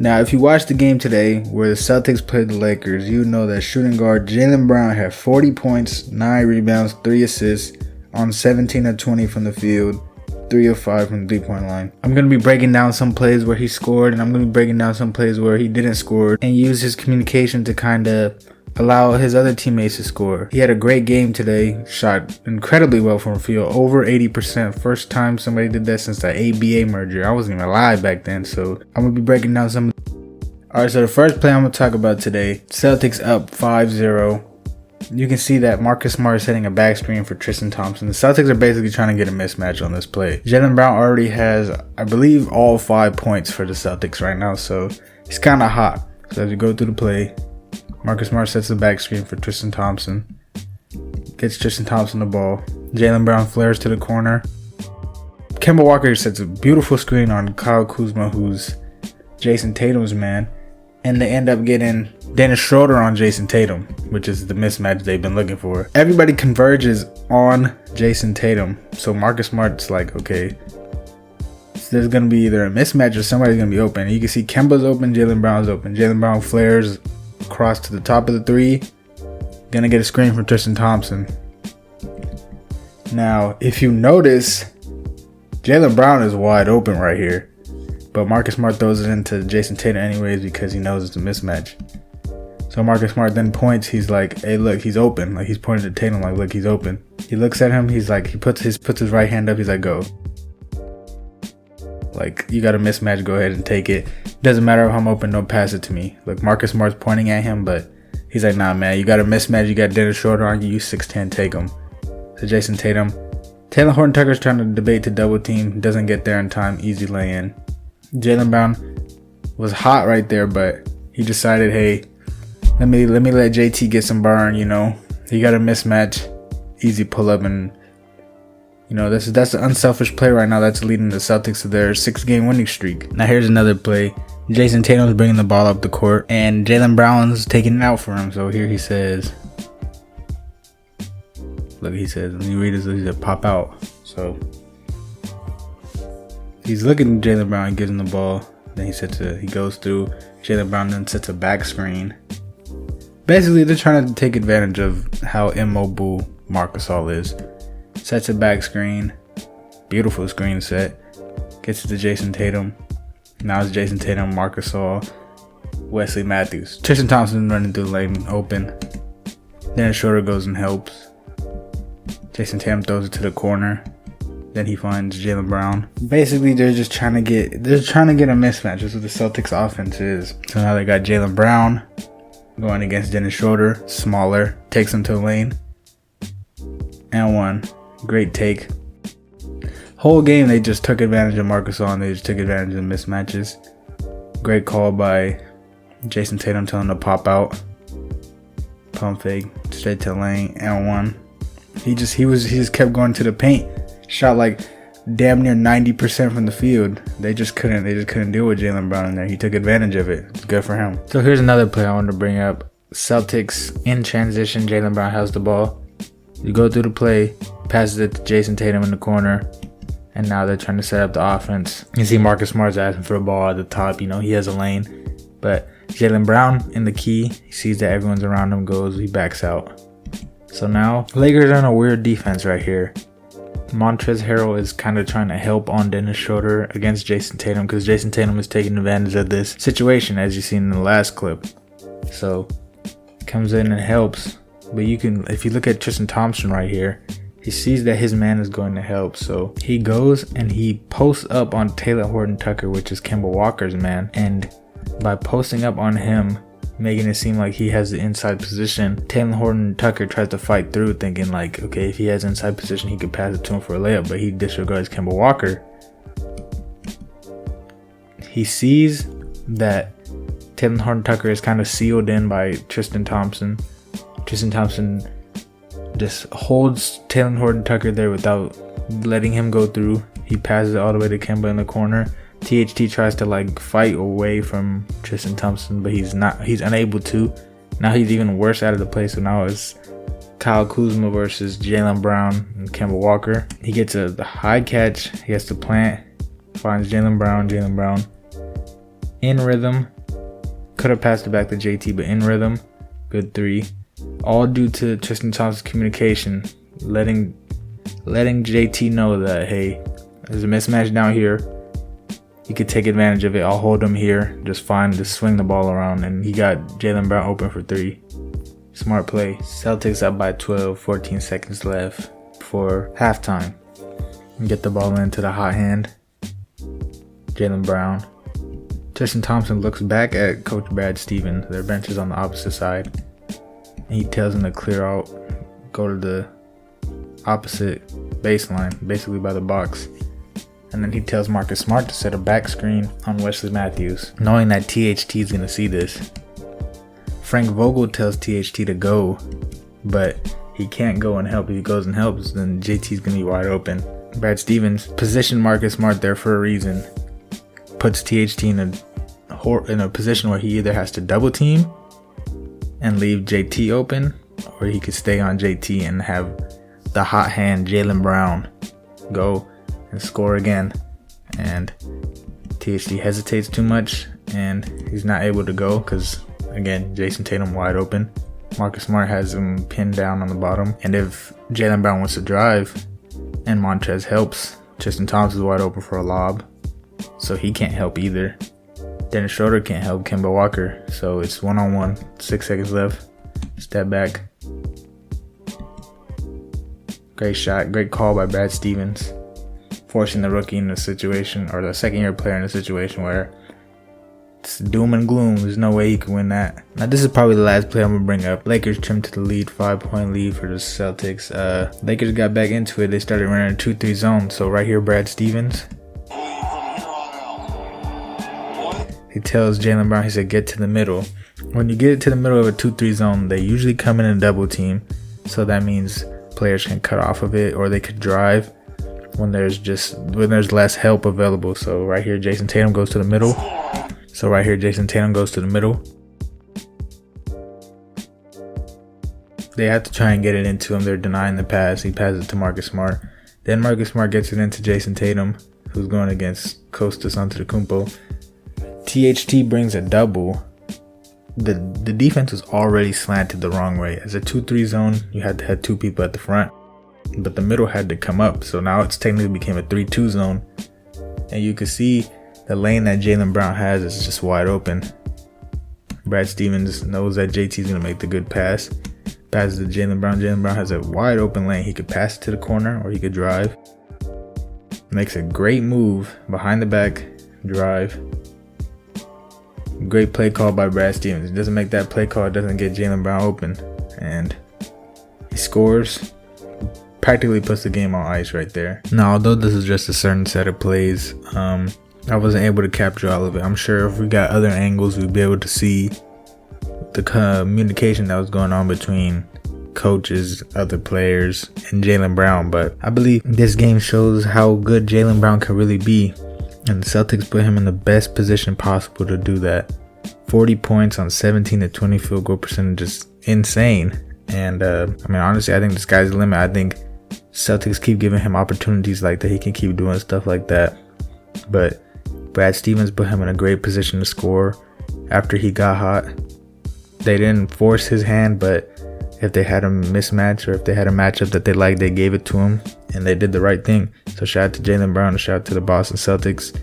Now, if you watched the game today where the Celtics played the Lakers, you know that shooting guard Jaylen Brown had 40 points, 9 rebounds, 3 assists on 17 of 20 from the field, 3 of 5 from the 3-point line. I'm going to be breaking down some plays where he scored, and I'm going to be breaking down some plays where he didn't score, and use his communication to kind of allow his other teammates to score. He had a great game today, shot incredibly well from the field, over 80%. First time somebody did that since the ABA merger. I wasn't even alive back then, so I'm going to be breaking down some. Alright, so the first play I'm going to talk about today, Celtics up 5-0. You can see that Marcus Smart is setting a back screen for Tristan Thompson. The Celtics are basically trying to get a mismatch on this play. Jaylen Brown already has, I believe, all 5 points for the Celtics right now, so he's kind of hot. So as you go through the play, Marcus Smart sets the back screen for Tristan Thompson. Gets Tristan Thompson the ball. Jaylen Brown flares to the corner. Kemba Walker sets a beautiful screen on Kyle Kuzma, who's Jayson Tatum's man. And they end up getting Dennis Schroeder on Jayson Tatum, which is the mismatch they've been looking for. Everybody converges on Jayson Tatum. So Marcus Smart's like, okay, so there's going to be either a mismatch or somebody's going to be open. You can see Kemba's open, Jaylen Brown's open. Jaylen Brown flares across to the top of the three. Gonna get a screen from Tristan Thompson. Now, if you notice, Jaylen Brown is wide open right here, but Marcus Smart throws it into Jayson Tatum anyways because he knows it's a mismatch. So Marcus Smart then points. He's like, "Hey, look, he's open." Like, he's pointing to Tatum, like, "Look, he's open." He looks at him. He's like, he puts his right hand up. He's like, "Go." Like, you got a mismatch. Go ahead and take it. Doesn't matter if I'm open. Don't pass it to me. Look, Marcus Smart's pointing at him, but he's like, "Nah, man. You got a mismatch. You got Dennis Schroeder on you. 6'10". Take him." So Jayson Tatum. Taylor Horton-Tucker's trying to debate to double team. Doesn't get there in time. Easy lay-in. Jaylen Brown was hot right there, but he decided, hey, let me let JT get some burn. You know, he got a mismatch. Easy pull up, and you know, that's the unselfish play right now that's leading the Celtics to their 6-game winning streak. Now here's another play. Jayson Tatum's bringing the ball up the court, and Jaylen Brown's taking it out for him. So here he says, look, he says, when you read this, he said, "Pop out." So he's looking at Jaylen Brown and gives him the ball. Then he goes through. Jaylen Brown then sets a back screen. Basically, they're trying to take advantage of how immobile Marc Gasol is. Sets a back screen. Beautiful screen set. Gets it to Jayson Tatum. Now it's Jayson Tatum, Marc Gasol, Wesley Matthews. Tristan Thompson running through the lane open. Then Schroeder goes and helps. Jayson Tatum throws it to the corner. Then he finds Jaylen Brown. Basically, they're trying to get a mismatch. That's what the Celtics offense is. So now they got Jaylen Brown going against Dennis Schroeder, smaller, takes him to the lane. And one. Great take. Whole game they just took advantage of Marc Gasol, and they just took advantage of mismatches. Great call by Jayson Tatum, telling him to pop out. Pump fake, straight to the lane, and one. He just kept going to the paint. Shot like damn near 90% from the field. They just couldn't deal with Jaylen Brown in there. He took advantage of it. It's good for him. So here's another play I wanted to bring up. Celtics in transition. Jaylen Brown has the ball. You go through the play, passes it to Jayson Tatum in the corner, and now they're trying to set up the offense. You see Marcus Smart's asking for a ball at the top. You know, he has a lane, but Jaylen Brown in the key, he sees that everyone's around him, he backs out. So now Lakers are in a weird defense right here. Montrezl Harrell is kind of trying to help on Dennis Schroeder against Jayson Tatum, because Jayson Tatum is taking advantage of this situation, as you seen in the last clip. So comes in and helps. But if you look at Tristan Thompson right here, he sees that his man is going to help. So he goes and he posts up on Taylor Horton-Tucker, which is Kemba Walker's man. And by posting up on him, making it seem like he has the inside position, Taylor Horton-Tucker tries to fight through, thinking like, okay, if he has inside position, he could pass it to him for a layup. But he disregards Kemba Walker. He sees that Taylor Horton-Tucker is kind of sealed in by Tristan Thompson. Tristan Thompson just holds Taylor Horton-Tucker there without letting him go through. He passes it all the way to Kemba in the corner. THT tries to like fight away from Tristan Thompson, but he's unable to. Now he's even worse out of the play. So now it's Kyle Kuzma versus Jaylen Brown and Kemba Walker. He gets a high catch. He has to plant. Finds Jaylen Brown. In rhythm. Could have passed it back to JT, but in rhythm. Good three. All due to Tristan Thompson's communication. Letting JT know that, hey, there's a mismatch down here. He could take advantage of it. I'll hold him here. Just fine. Just swing the ball around. And he got Jaylen Brown open for three. Smart play. Celtics up by 12. 14 seconds left for halftime. Get the ball into the hot hand. Jaylen Brown. Tristan Thompson looks back at Coach Brad Stevens. Their bench is on the opposite side. And he tells him to clear out. Go to the opposite baseline. Basically by the box. And then he tells Marcus Smart to set a back screen on Wesley Matthews, knowing that THT is going to see this. Frank Vogel tells THT to go, but he can't go and help. If he goes and helps, then JT's going to be wide open. Brad Stevens positioned Marcus Smart there for a reason. Puts THT in a position where he either has to double team and leave JT open, or he could stay on JT and have the hot hand Jaylen Brown go and score again. And THT hesitates too much and he's not able to go because, again, Jayson Tatum wide open. Marcus Smart has him pinned down on the bottom. And if Jaylen Brown wants to drive and Montrez helps, Tristan Thompson is wide open for a lob, so he can't help either. Dennis Schroeder can't help Kemba Walker, so it's 1-on-1. 6 seconds left. Step back. Great shot. Great call by Brad Stevens. Forcing the rookie in a situation, or the second-year player in a situation where it's doom and gloom. There's no way he can win that. Now, this is probably the last play I'm going to bring up. Lakers trimmed to the lead, 5-point lead for the Celtics. Lakers got back into it. They started running a 2-3 zone. So right here, Brad Stevens. He tells Jaylen Brown, he said, get to the middle. When you get to the middle of a 2-3 zone, they usually come in a double team. So that means players can cut off of it, or they could drive when there's less help available. So right here, Jayson Tatum goes to the middle. They have to try and get it into him. They're denying the pass. He passes it to Marcus Smart. Then Marcus Smart gets it into Jayson Tatum, who's going against Kostas Antetokounmpo. THT brings a double. The defense was already slanted the wrong way. As a 2-3 zone, you had to have two people at the front, but the middle had to come up. So now it's technically became a 3-2 zone. And you can see the lane that Jaylen Brown has is just wide open. Brad Stevens knows that JT's going to make the good pass. Passes to Jaylen Brown. Jaylen Brown has a wide open lane. He could pass it to the corner or he could drive. Makes a great move behind the back, drive. Great play call by Brad Stevens. It doesn't make that play call, it doesn't get Jaylen Brown open. And he scores. Practically puts the game on ice right there. Now, although this is just a certain set of plays, I wasn't able to capture all of it. I'm sure if we got other angles, we'd be able to see the communication that was going on between coaches, other players, and Jaylen Brown. But I believe this game shows how good Jaylen Brown can really be. And the Celtics put him in the best position possible to do that. 40 points on 17 to 20 field goal percentage is insane. And honestly, I think the sky's the limit. I think Celtics keep giving him opportunities like that. He can keep doing stuff like that. But Brad Stevens put him in a great position to score after he got hot. They didn't force his hand, but if they had a mismatch or if they had a matchup that they liked, they gave it to him. And they did the right thing. So shout out to Jaylen Brown and shout out to the Boston Celtics.